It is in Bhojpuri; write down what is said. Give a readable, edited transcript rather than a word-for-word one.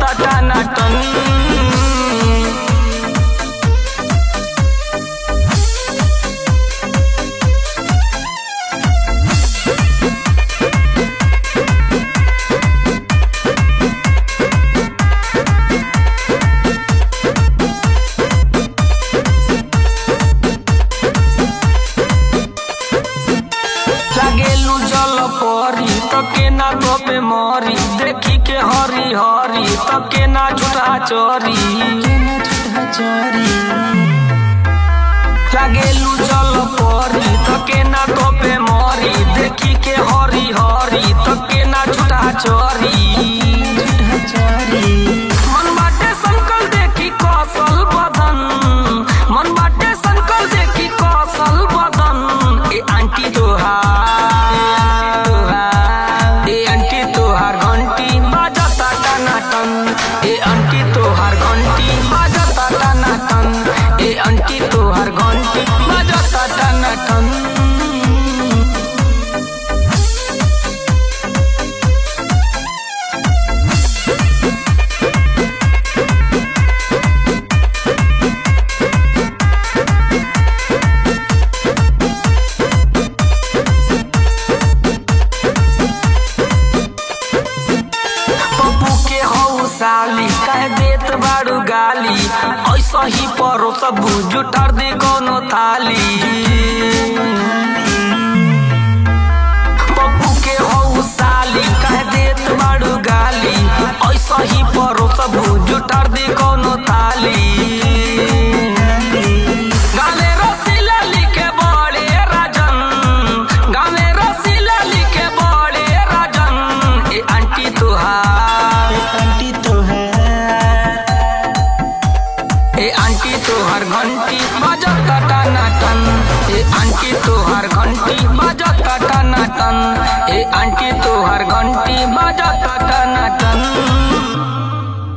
बजता टनाटन। लागेलू जल परी तके ना तोपे मरी, देखी के हरी हरी तके ना झूठा चोरी। लागेलू जल परी तके ना तोपे मरी, देखी के हरी हरी तके ना झूठा चोरी। मन बाटे संकल देखी कौशल बदन, मन बाटे संकल देखी कौशल बदन। ए आंटी तोहार ए आंटी तोहार घंटी बजता टनाटन। ए आंटी तोहार घंटी बजता टनाटन। साली कह देत बारू गाली, ऐसा ही परो सब जुटार दे कोनो थाली। पप्पू के हो साली कह देत बारू गाली, ऐसा ही परो सब जुटार दे कोनो थाली। गाले रसीला लिखे बड़े राजन, गाले रसीला लिखे बड़े राजन। ए आंटी तोहार ए आंटी तोहार घंटी बजता टनाटन। ए आंटी तोहार घंटी बजता टनाटन। ए आंटी तोहार घंटी बजता